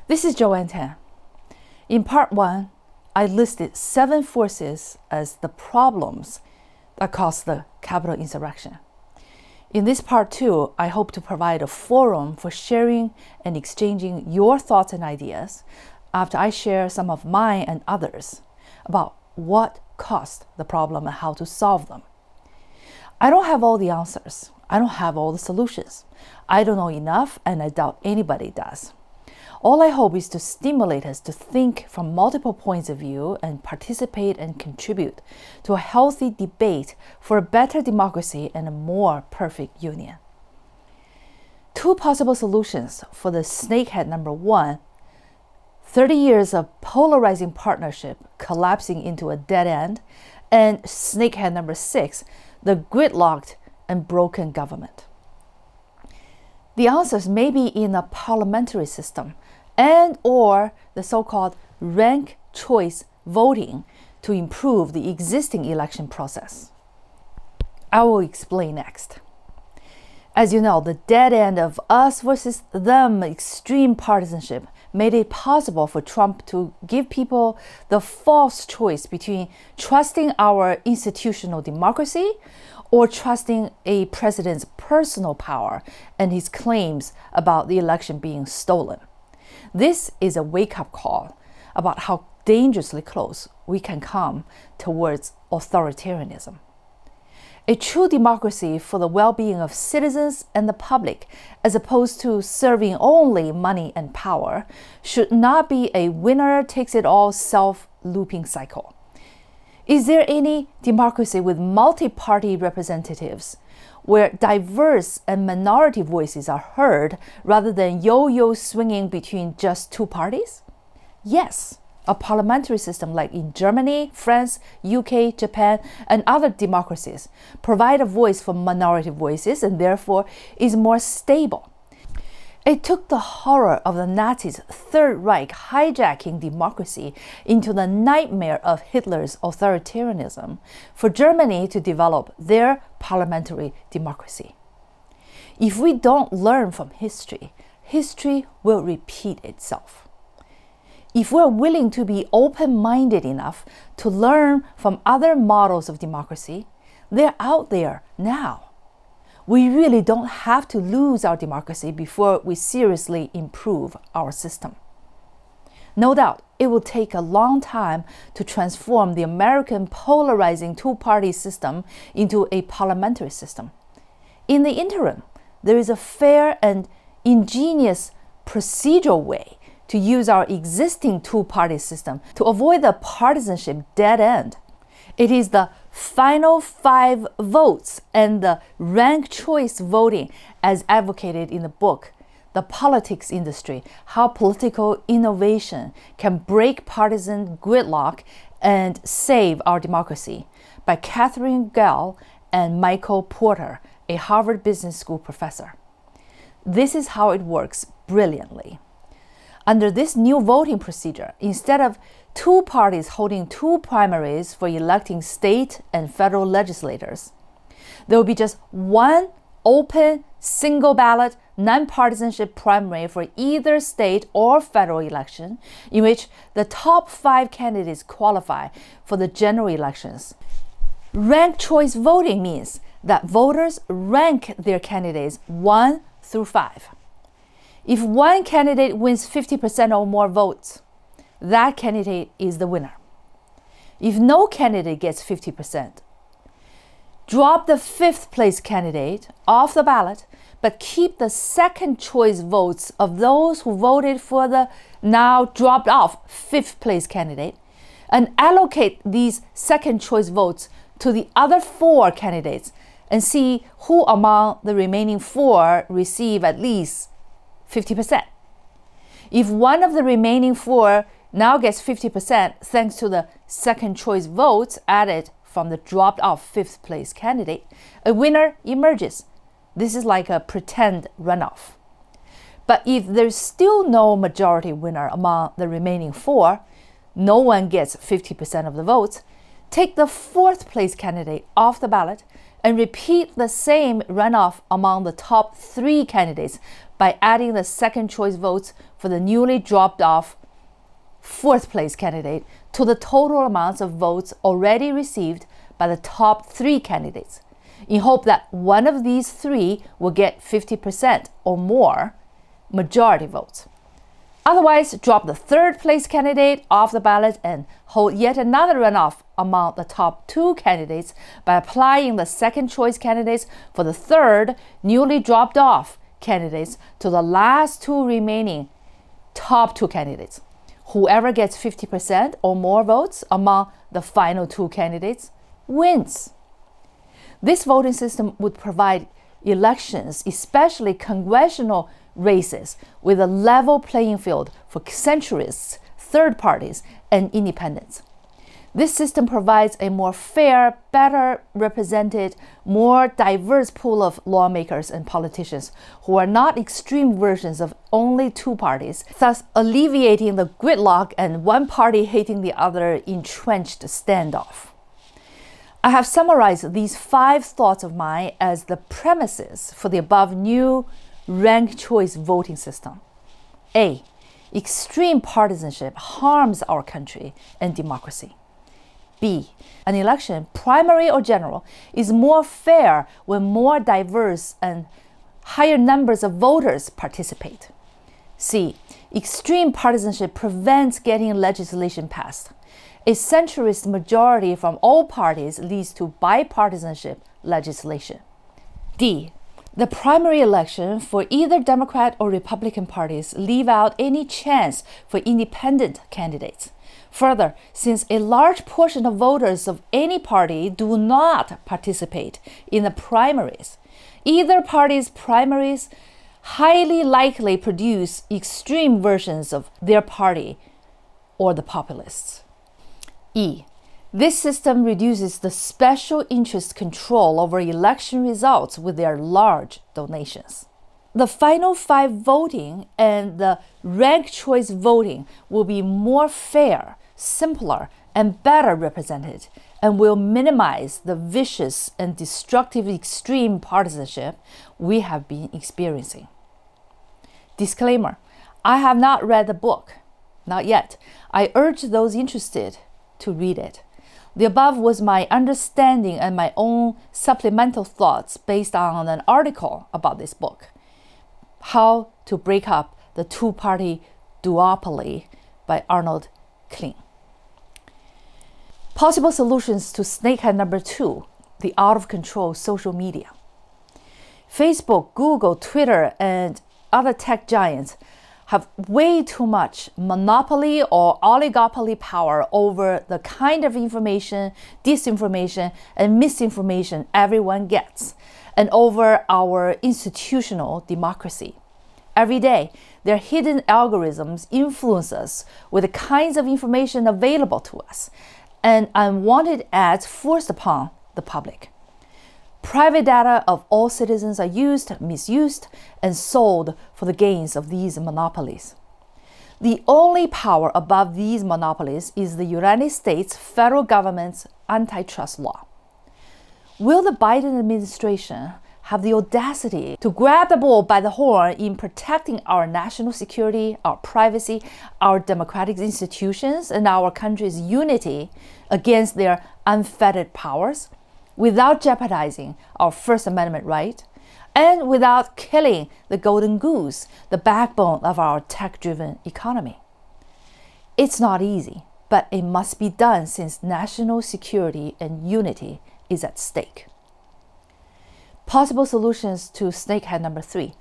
This is Joanne Tan. In part 1, I listed 7 forces as the problems that caused the Capitol Insurrection. In this part 2, I hope to provide a forum for sharing and exchanging your thoughts and ideas after I share some of mine and others about what caused the problem and how to solve them. I don't have all the answers. I don't have all the solutions. I don't know enough, and I doubt anybody does. All I hope is to stimulate us to think from multiple points of view and participate and contribute to a healthy debate for a better democracy and a more perfect union. 2 possible solutions for the snakehead number 1, 30 years of polarizing partnership collapsing into a dead end, and snakehead number 6, the gridlocked and broken government. The answers may be in a parliamentary system and or the so-called ranked choice voting to improve the existing election process. I will explain next. As you know, the dead end of us versus them extreme partisanship made it possible for Trump to give people the false choice between trusting our institutional democracy or trusting a president's personal power and his claims about the election being stolen. This is a wake-up call about how dangerously close we can come towards authoritarianism. A true democracy for the well-being of citizens and the public, as opposed to serving only money and power, should not be a winner-takes-it-all self-looping cycle. Is there any democracy with multi-party representatives where diverse and minority voices are heard rather than yo-yo swinging between just 2 parties? Yes, a parliamentary system like in Germany, France, UK, Japan, and other democracies provide a voice for minority voices and therefore is more stable. It took the horror of the Nazis' Third Reich hijacking democracy into the nightmare of Hitler's authoritarianism for Germany to develop their parliamentary democracy. If we don't learn from history, history will repeat itself. If we're willing to be open-minded enough to learn from other models of democracy, they're out there now. We really don't have to lose our democracy before we seriously improve our system. No doubt, it will take a long time to transform the American polarizing 2-party system into a parliamentary system. In the interim, there is a fair and ingenious procedural way to use our existing 2-party system to avoid the partisanship dead end. It is the final 5 votes and the ranked choice voting as advocated in the book, The Politics Industry, How Political Innovation Can Break Partisan Gridlock and Save Our Democracy by Catherine Gell and Michael Porter, a Harvard Business School professor. This is how it works brilliantly. Under this new voting procedure, instead of 2 parties holding 2 primaries for electing state and federal legislators, there will be just 1 open, single ballot, nonpartisanship primary for either state or federal election, in which the top 5 candidates qualify for the general elections. Ranked choice voting means that voters rank their candidates 1 through 5. If one candidate wins 50% or more votes, that candidate is the winner. If no candidate gets 50%, drop the 5th place candidate off the ballot, but keep the second choice votes of those who voted for the now dropped off 5th place candidate, and allocate these second choice votes to the other 4 candidates and see who among the remaining 4 receive at least 50%. If one of the remaining 4 now gets 50% thanks to the second choice votes added from the dropped off 5th place candidate, a winner emerges. This is like a pretend runoff. But if there's still no majority winner among the remaining 4, no one gets 50% of the votes, take the 4th place candidate off the ballot and repeat the same runoff among the top 3 candidates by adding the second choice votes for the newly dropped off fourth place candidate to the total amounts of votes already received by the top 3 candidates, in hope that one of these 3 will get 50% or more majority votes. Otherwise, drop the third place candidate off the ballot and hold yet another runoff among the top 2 candidates by applying the second choice candidates for the third newly dropped off candidates to the last 2 remaining top 2 candidates. Whoever gets 50% or more votes among the final 2 candidates wins. This voting system would provide elections, especially congressional races, with a level playing field for centrists, third parties, and independents. This system provides a more fair, better represented, more diverse pool of lawmakers and politicians who are not extreme versions of only 2 parties, thus alleviating the gridlock and one party hating the other entrenched standoff. I have summarized these 5 thoughts of mine as the premises for the above new ranked choice voting system. A. Extreme partisanship harms our country and democracy. B. An election, primary or general, is more fair when more diverse and higher numbers of voters participate. C. Extreme partisanship prevents getting legislation passed. A centrist majority from all parties leads to bipartisanship legislation. D. The primary election for either Democrat or Republican parties leave out any chance for independent candidates. Further, since a large portion of voters of any party do not participate in the primaries, either party's primaries highly likely produce extreme versions of their party or the populists. E. This system reduces the special interest control over election results with their large donations. The final 5 voting and the ranked choice voting will be more fair, simpler, and better represented, and will minimize the vicious and destructive extreme partisanship we have been experiencing. Disclaimer: I have not read the book. Not yet. I urge those interested to read it. The above was my understanding and my own supplemental thoughts based on an article about this book, How to Break Up the Two-Party Duopoly by Arnold Kling. Possible solutions to snakehead number 2, the out-of-control social media. Facebook, Google, Twitter, and other tech giants have way too much monopoly or oligopoly power over the kind of information, disinformation, and misinformation everyone gets, and over our institutional democracy. Every day, their hidden algorithms influence us with the kinds of information available to us, and unwanted ads forced upon the public. Private data of all citizens are used, misused, and sold for the gains of these monopolies. The only power above these monopolies is the United States federal government's antitrust law. Will the Biden administration have the audacity to grab the bull by the horn in protecting our national security, our privacy, our democratic institutions, and our country's unity against their unfettered powers, without jeopardizing our First Amendment right, and without killing the golden goose, the backbone of our tech-driven economy? It's not easy, but it must be done since national security and unity is at stake. Possible solutions to snakehead number 3,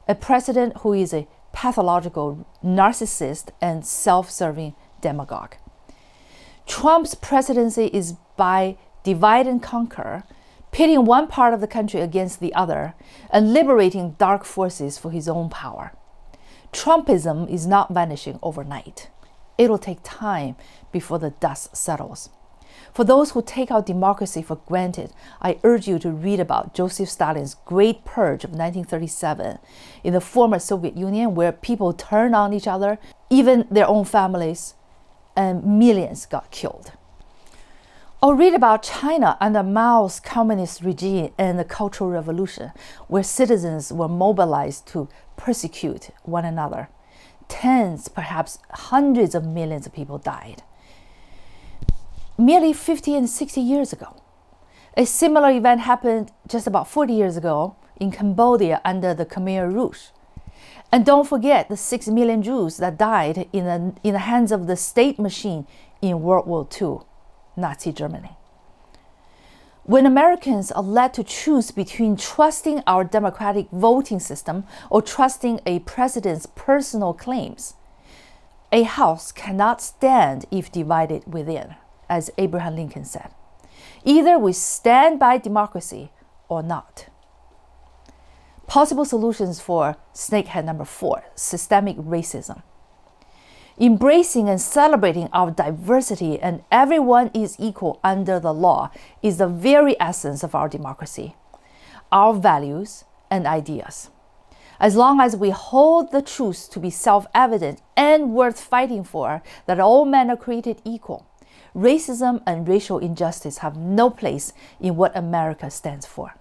a president who is a pathological narcissist and self-serving demagogue. Trump's presidency is by divide and conquer, pitting one part of the country against the other, and liberating dark forces for his own power. Trumpism is not vanishing overnight. It'll take time before the dust settles. For those who take our democracy for granted, I urge you to read about Joseph Stalin's Great Purge of 1937 in the former Soviet Union, where people turned on each other, even their own families, and millions got killed. Or read about China under Mao's communist regime and the Cultural Revolution, where citizens were mobilized to persecute one another. Tens, perhaps hundreds of millions of people died. Merely 50 and 60 years ago. A similar event happened just about 40 years ago in Cambodia under the Khmer Rouge. And don't forget the 6 million Jews that died in the hands of the state machine in World War II, Nazi Germany. When Americans are led to choose between trusting our democratic voting system or trusting a president's personal claims, a house cannot stand if divided within, as Abraham Lincoln said. Either we stand by democracy or not. Possible solutions for snakehead number 4, systemic racism. Embracing and celebrating our diversity and everyone is equal under the law is the very essence of our democracy, our values and ideas. As long as we hold the truth to be self-evident and worth fighting for, that all men are created equal, racism and racial injustice have no place in what America stands for.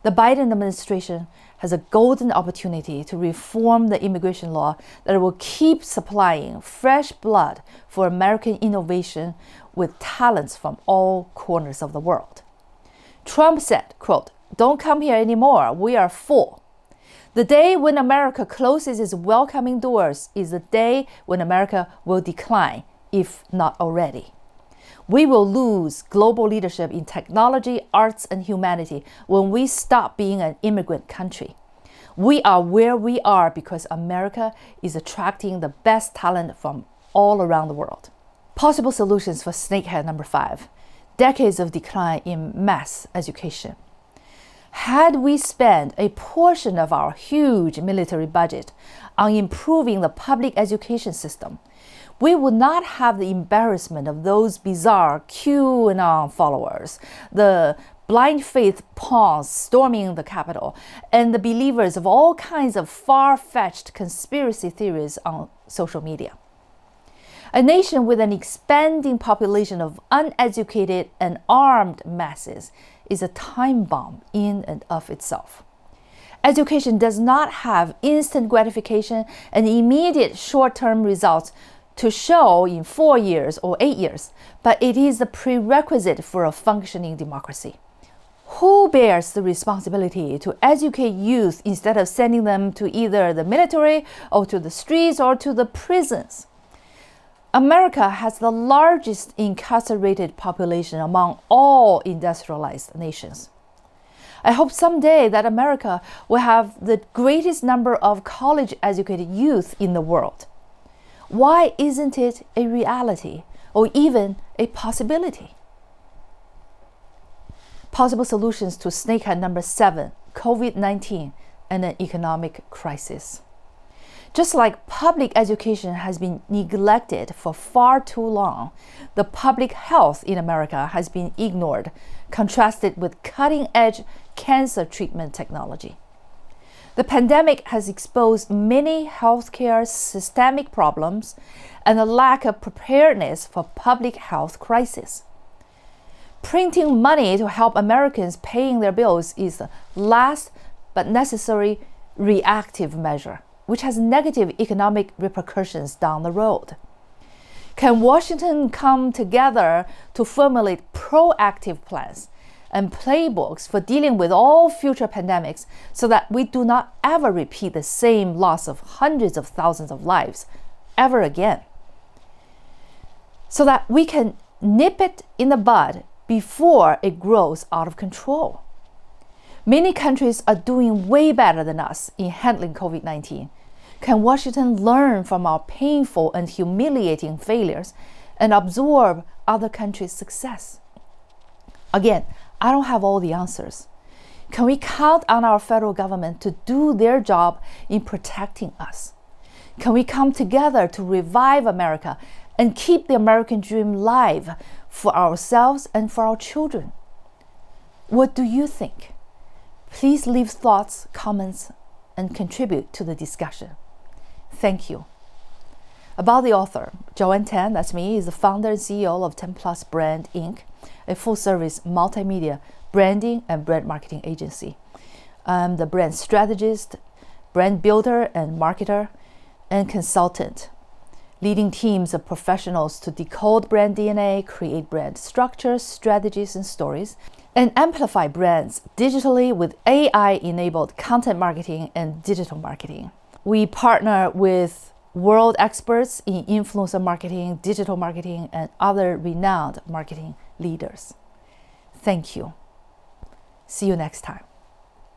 The Biden administration has a golden opportunity to reform the immigration law that will keep supplying fresh blood for American innovation with talents from all corners of the world. Trump said, quote, "Don't come here anymore, we are full." The day when America closes its welcoming doors is the day when America will decline, if not already. We will lose global leadership in technology, arts, and humanity when we stop being an immigrant country. We are where we are because America is attracting the best talent from all around the world. Possible solutions for snakehead number 5, decades of decline in mass education. Had we spent a portion of our huge military budget on improving the public education system, we would not have the embarrassment of those bizarre QAnon followers, the blind faith pawns storming the Capitol, and the believers of all kinds of far-fetched conspiracy theories on social media. A nation with an expanding population of uneducated and armed masses is a time bomb in and of itself. Education does not have instant gratification and immediate short-term results to show in 4 years or 8 years, but it is the prerequisite for a functioning democracy. Who bears the responsibility to educate youth instead of sending them to either the military or to the streets or to the prisons? America has the largest incarcerated population among all industrialized nations. I hope someday that America will have the greatest number of college-educated youth in the world. Why isn't it a reality or even a possibility? Possible solutions to snakehead number 7, COVID-19 and an economic crisis. Just like public education has been neglected for far too long, the public health in America has been ignored, contrasted with cutting-edge cancer treatment technology. The pandemic has exposed many healthcare systemic problems and a lack of preparedness for public health crisis. Printing money to help Americans paying their bills is the last but necessary reactive measure, which has negative economic repercussions down the road. Can Washington come together to formulate proactive plans and playbooks for dealing with all future pandemics so that we do not ever repeat the same loss of hundreds of thousands of lives ever again? So that we can nip it in the bud before it grows out of control. Many countries are doing way better than us in handling COVID-19. Can Washington learn from our painful and humiliating failures and absorb other countries' success? Again, I don't have all the answers. Can we count on our federal government to do their job in protecting us? Can we come together to revive America and keep the American dream alive for ourselves and for our children? What do you think? Please leave thoughts, comments, and contribute to the discussion. Thank you. About the author, Joanne Tan, that's me, is the founder and CEO of 10 Plus Brand Inc. a full-service multimedia branding and brand marketing agency. I'm the brand strategist, brand builder and marketer, and consultant, leading teams of professionals to decode brand DNA, create brand structures, strategies, and stories, and amplify brands digitally with AI-enabled content marketing and digital marketing. We partner with world experts in influencer marketing, digital marketing, and other renowned marketing leaders. Thank you. See you next time.